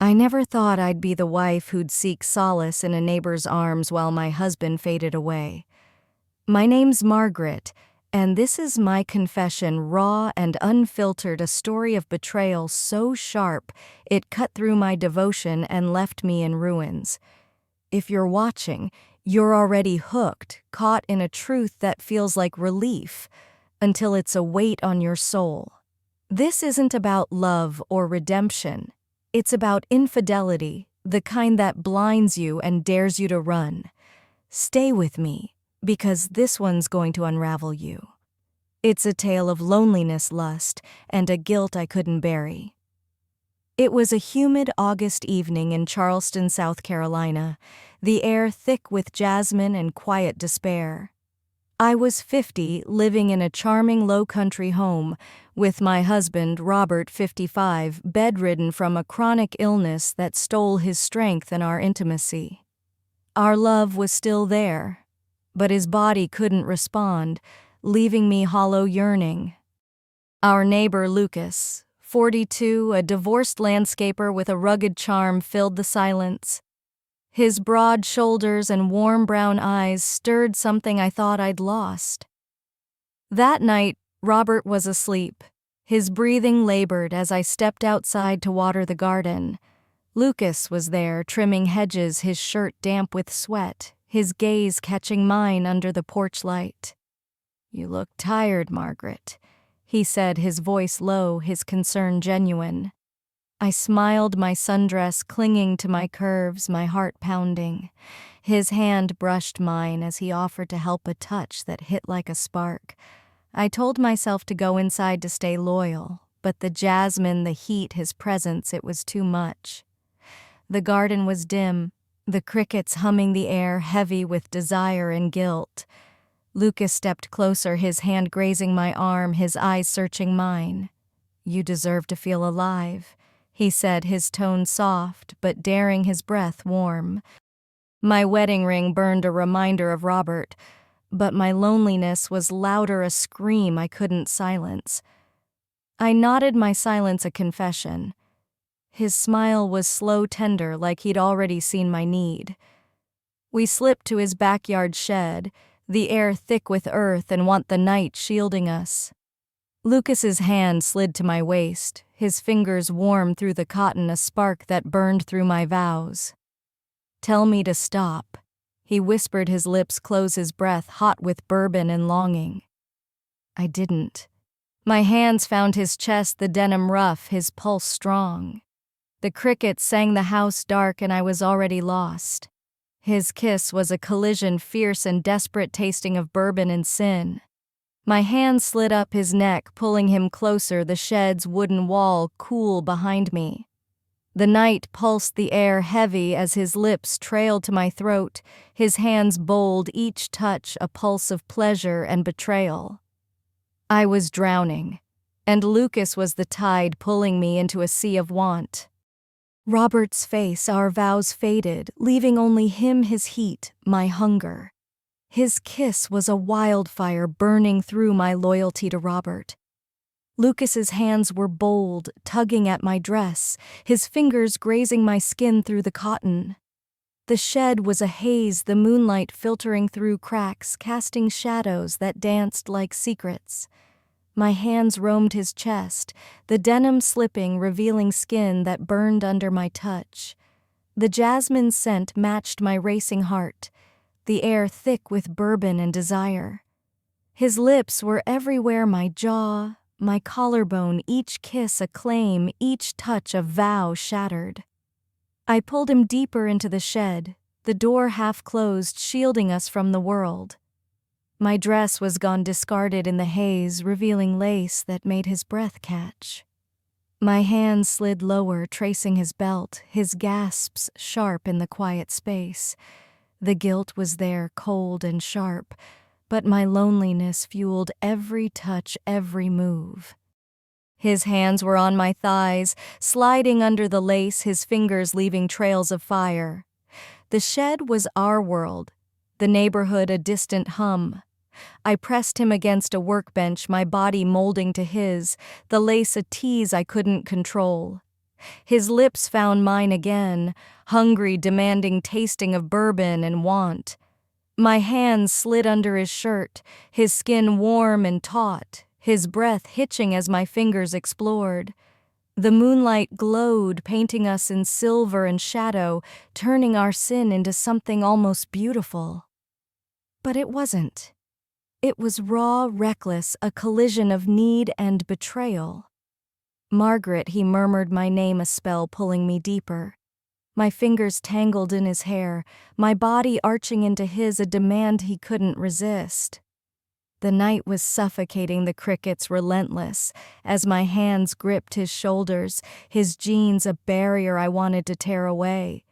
I never thought I'd be the wife who'd seek solace in a neighbor's arms while my husband faded away. My name's Margaret, and this is my confession, raw and unfiltered, a story of betrayal so sharp it cut through my devotion and left me in ruins. If you're watching, you're already hooked, caught in a truth that feels like relief, until it's a weight on your soul. This isn't about love or redemption. It's about infidelity, the kind that blinds you and dares you to run. Stay with me, because this one's going to unravel you. It's a tale of loneliness, lust, and a guilt I couldn't bury. It was a humid August evening in Charleston, South Carolina, the air thick with jasmine and quiet despair. I was 50, living in a charming low-country home, with my husband, Robert, 55, bedridden from a chronic illness that stole his strength and our intimacy. Our love was still there, but his body couldn't respond, leaving me hollow yearning. Our neighbor, Lucas, 42, a divorced landscaper with a rugged charm, filled the silence. His broad shoulders and warm brown eyes stirred something I thought I'd lost. That night, Robert was asleep. His breathing labored as I stepped outside to water the garden. Lucas was there, trimming hedges, his shirt damp with sweat, his gaze catching mine under the porch light. "You look tired, Margaret," he said, his voice low, his concern genuine. I smiled, my sundress clinging to my curves, my heart pounding. His hand brushed mine as he offered to help, a touch that hit like a spark. I told myself to go inside to stay loyal, but the jasmine, the heat, his presence, it was too much. The garden was dim, the crickets humming the air, heavy with desire and guilt. Lucas stepped closer, his hand grazing my arm, his eyes searching mine. "You deserve to feel alive," he said, his tone soft, but daring, his breath warm. My wedding ring burned, a reminder of Robert, but my loneliness was louder, a scream I couldn't silence. I nodded, my silence a confession. His smile was slow, tender, like he'd already seen my need. We slipped to his backyard shed, the air thick with earth and the night shielding us. Lucas's hand slid to my waist, his fingers warm through the cotton, a spark that burned through my vows. "Tell me to stop," he whispered, his lips close, his breath hot with bourbon and longing. I didn't. My hands found his chest, the denim rough, his pulse strong. The crickets sang, the house dark, and I was already lost. His kiss was a collision, fierce and desperate, tasting of bourbon and sin. My hand slid up his neck, pulling him closer, the shed's wooden wall cool behind me. The night pulsed the air heavy as his lips trailed to my throat, his hands bold, each touch a pulse of pleasure and betrayal. I was drowning, and Lucas was the tide pulling me into a sea of want. Robert's face, our vows faded, leaving only him, his heat, my hunger. His kiss was a wildfire burning through my loyalty to Robert. Lucas's hands were bold, tugging at my dress, his fingers grazing my skin through the cotton. The shed was a haze, the moonlight filtering through cracks, casting shadows that danced like secrets. My hands roamed his chest, the denim slipping, revealing skin that burned under my touch. The jasmine scent matched my racing heart, the air thick with bourbon and desire. His lips were everywhere, my jaw, my collarbone, each kiss a claim, each touch a vow shattered. I pulled him deeper into the shed, the door half closed, shielding us from the world. My dress was gone, discarded in the haze, revealing lace that made his breath catch. My hands slid lower, tracing his belt, his gasps sharp in the quiet space. The guilt was there, cold and sharp, but my loneliness fueled every touch, every move. His hands were on my thighs, sliding under the lace, his fingers leaving trails of fire. The shed was our world, the neighborhood a distant hum. I pressed him against a workbench, my body molding to his, the lace a tease I couldn't control. His lips found mine again, hungry, demanding tasting of bourbon and want. My hands slid under his shirt, his skin warm and taut, his breath hitching as my fingers explored. The moonlight glowed, painting us in silver and shadow, turning our sin into something almost beautiful. But it wasn't. It was raw, reckless, a collision of need and betrayal. "Margaret," he murmured my name, a spell pulling me deeper. My fingers tangled in his hair, my body arching into his, a demand he couldn't resist. The night was suffocating, the crickets relentless, as my hands gripped his shoulders, his jeans a barrier I wanted to tear away.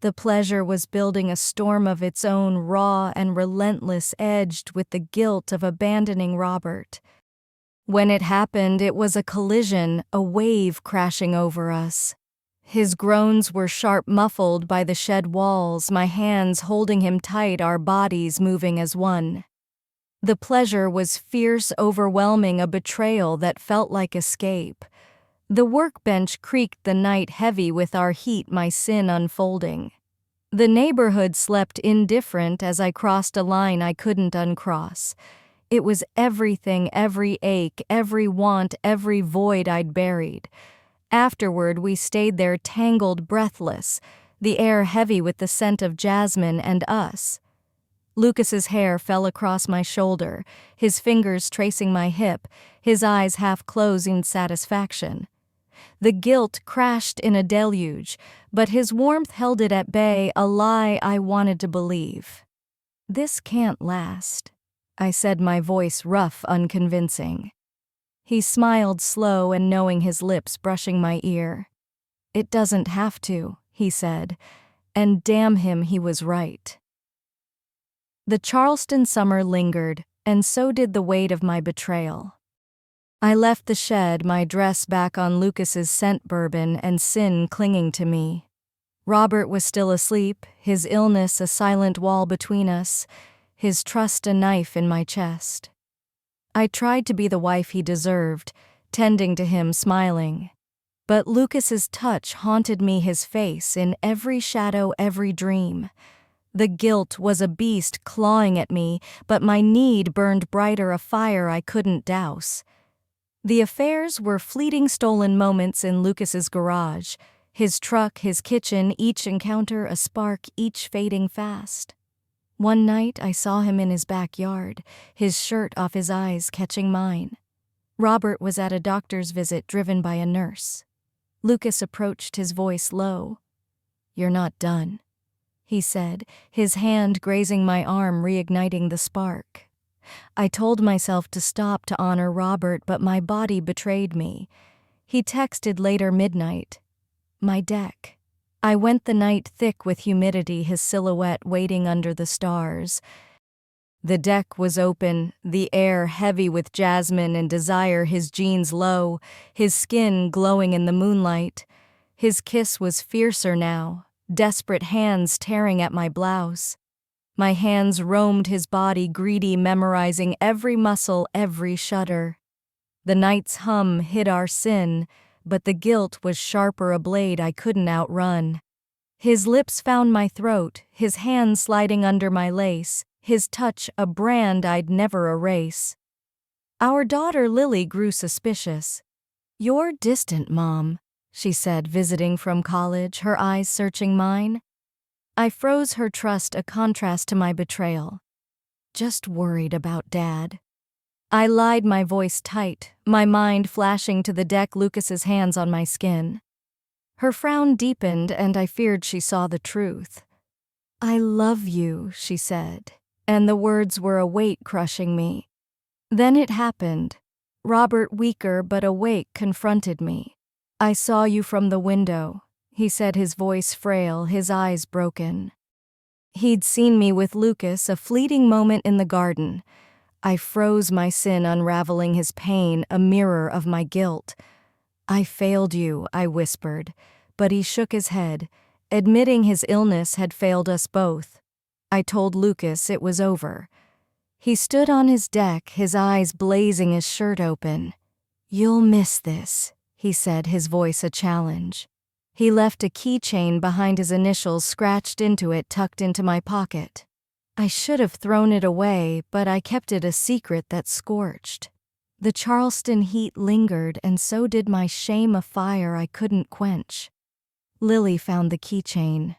The pleasure was building a storm of its own, raw and relentless, edged with the guilt of abandoning Robert. When it happened, it was a collision, a wave crashing over us. His groans were sharp, muffled by the shed walls, my hands holding him tight, our bodies moving as one. The pleasure was fierce, overwhelming, a betrayal that felt like escape. The workbench creaked, the night heavy with our heat, my sin unfolding. The neighborhood slept indifferent as I crossed a line I couldn't uncross. It was everything, every ache, every want, every void I'd buried. Afterward, we stayed there tangled, breathless, the air heavy with the scent of jasmine and us. Lucas's hair fell across my shoulder, his fingers tracing my hip, his eyes half closed in satisfaction. The guilt crashed in a deluge, but his warmth held it at bay, a lie I wanted to believe. "This can't last," I said, my voice rough, unconvincing. He smiled, slow and knowing, his lips brushing my ear. "It doesn't have to," he said, and damn him, he was right. The Charleston summer lingered, and so did the weight of my betrayal. I left the shed, my dress back on Lucas's scent bourbon and sin clinging to me. Robert was still asleep, his illness a silent wall between us, his trust a knife in my chest. I tried to be the wife he deserved, tending to him, smiling. But Lucas's touch haunted me, his face, in every shadow, every dream. The guilt was a beast clawing at me, but my need burned brighter, a fire I couldn't douse. The affairs were fleeting, stolen moments in Lucas's garage, his truck, his kitchen, each encounter a spark, each fading fast. One night I saw him in his backyard, his shirt off, his eyes catching mine. Robert was at a doctor's visit, driven by a nurse. Lucas approached, his voice low. "You're not done," he said, his hand grazing my arm, reigniting the spark. I told myself to stop, to honor Robert, but my body betrayed me. He texted later, midnight. "My deck." I went the night thick with humidity, his silhouette waiting under the stars. The deck was open, the air heavy with jasmine and desire, his jeans low, his skin glowing in the moonlight. His kiss was fiercer now, desperate hands tearing at my blouse. My hands roamed his body, greedy, memorizing every muscle, every shudder. The night's hum hid our sin, but the guilt was sharper, a blade I couldn't outrun. His lips found my throat, his hand sliding under my lace, his touch a brand I'd never erase. Our daughter Lily grew suspicious. "You're distant, Mom," she said, visiting from college, her eyes searching mine. I froze, her trust a contrast to my betrayal. "Just worried about Dad." I lied, my voice tight, my mind flashing to the deck, Lucas's hands on my skin. Her frown deepened, and I feared she saw the truth. "I love you," she said, and the words were a weight crushing me. Then it happened. Robert, weaker but awake, confronted me. "I saw you from the window," he said, his voice frail, his eyes broken. He'd seen me with Lucas, a fleeting moment in the garden. I froze, my sin unraveling his pain, a mirror of my guilt. "I failed you," I whispered, but he shook his head, admitting his illness had failed us both. I told Lucas it was over. He stood on his deck, his eyes blazing, his shirt open. "You'll miss this," he said, his voice a challenge. He left a keychain behind his initials scratched into it, tucked into my pocket. I should have thrown it away, but I kept it a secret that scorched. The Charleston heat lingered, and so did my shame, a fire I couldn't quench. Lily found the keychain.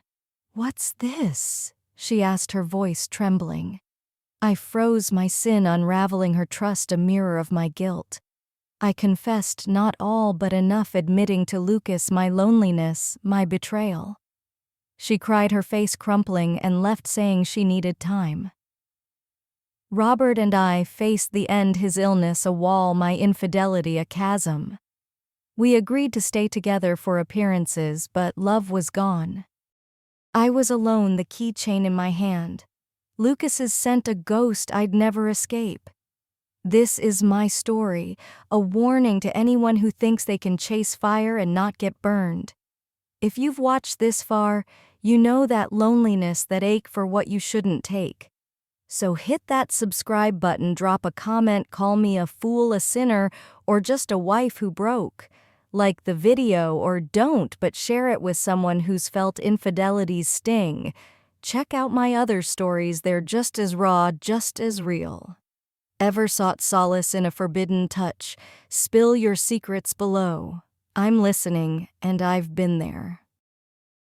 "What's this?" she asked, her voice trembling. I froze, my sin unraveling her trust, a mirror of my guilt. I confessed not all but enough, admitting to Lucas my loneliness, my betrayal. She cried, her face crumpling, and left saying she needed time. Robert and I faced the end, his illness a wall, my infidelity a chasm. We agreed to stay together for appearances, but love was gone. I was alone, the keychain in my hand. Lucas's scent a ghost I'd never escape. This is my story, a warning to anyone who thinks they can chase fire and not get burned. If you've watched this far, you know that loneliness, that ache for what you shouldn't take. So hit that subscribe button, drop a comment, call me a fool, a sinner, or just a wife who broke. Like the video or don't, but share it with someone who's felt infidelity's sting. Check out my other stories, they're just as raw, just as real. Ever sought solace in a forbidden touch? Spill your secrets below. I'm listening, and I've been there.